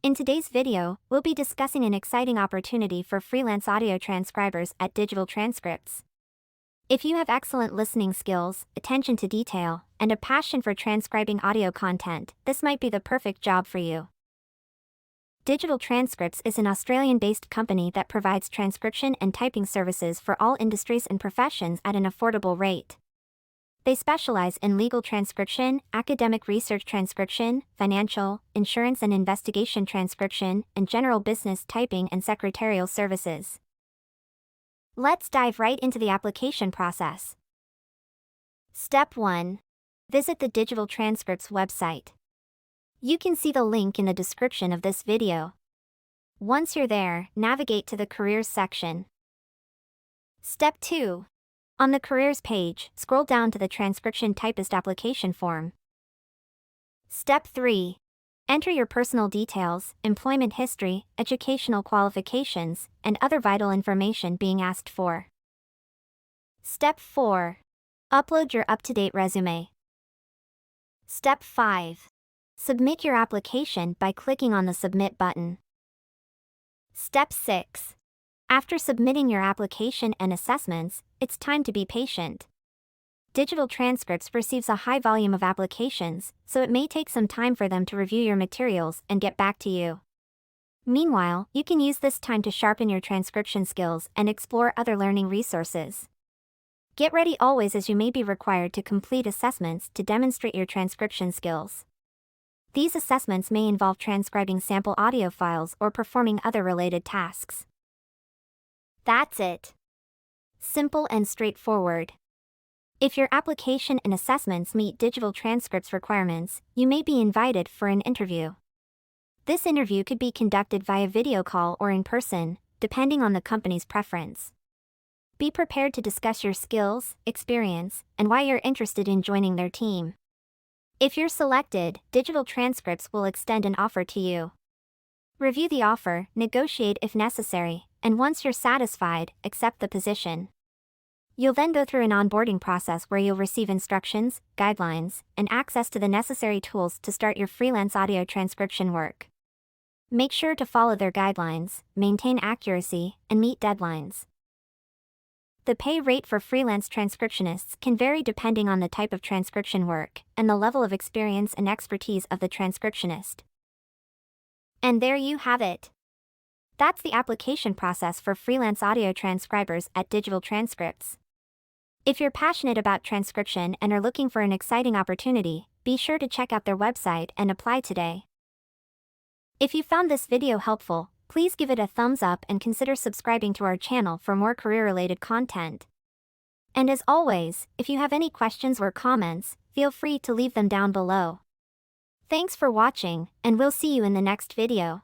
In today's video, we'll be discussing an exciting opportunity for freelance audio transcribers at Digital Transcripts. If you have excellent listening skills, attention to detail, and a passion for transcribing audio content, this might be the perfect job for you. Digital Transcripts is an Australian-based company that provides transcription and typing services for all industries and professions at an affordable rate. They specialize in legal transcription, academic research transcription, financial, insurance and investigation transcription, and general business typing and secretarial services. Let's dive right into the application process. Step 1. Visit the Digital Transcripts website. You can see the link in the description of this video. Once you're there, navigate to the Careers section. Step 2. On the Careers page, scroll down to the Transcription Typist application form. Step 3. Enter your personal details, employment history, educational qualifications, and other vital information being asked for. Step 4. Upload your up-to-date resume. Step 5. Submit your application by clicking on the Submit button. Step 6. After submitting your application and assessments, it's time to be patient. Digital Transcripts receives a high volume of applications, so it may take some time for them to review your materials and get back to you. Meanwhile, you can use this time to sharpen your transcription skills and explore other learning resources. Get ready always, as you may be required to complete assessments to demonstrate your transcription skills. These assessments may involve transcribing sample audio files or performing other related tasks. That's it. Simple and straightforward. If your application and assessments meet Digital Transcripts requirements, you may be invited for an interview. This interview could be conducted via video call or in person, depending on the company's preference. Be prepared to discuss your skills, experience, and why you're interested in joining their team. If you're selected, Digital Transcripts will extend an offer to you. Review the offer, negotiate if necessary, and once you're satisfied, accept the position. You'll then go through an onboarding process where you'll receive instructions, guidelines, and access to the necessary tools to start your freelance audio transcription work. Make sure to follow their guidelines, maintain accuracy, and meet deadlines. The pay rate for freelance transcriptionists can vary depending on the type of transcription work and the level of experience and expertise of the transcriptionist. And there you have it. That's the application process for freelance audio transcribers at Digital Transcripts. If you're passionate about transcription and are looking for an exciting opportunity, be sure to check out their website and apply today. If you found this video helpful, please give it a thumbs up and consider subscribing to our channel for more career-related content. And as always, if you have any questions or comments, feel free to leave them down below. Thanks for watching, and we'll see you in the next video.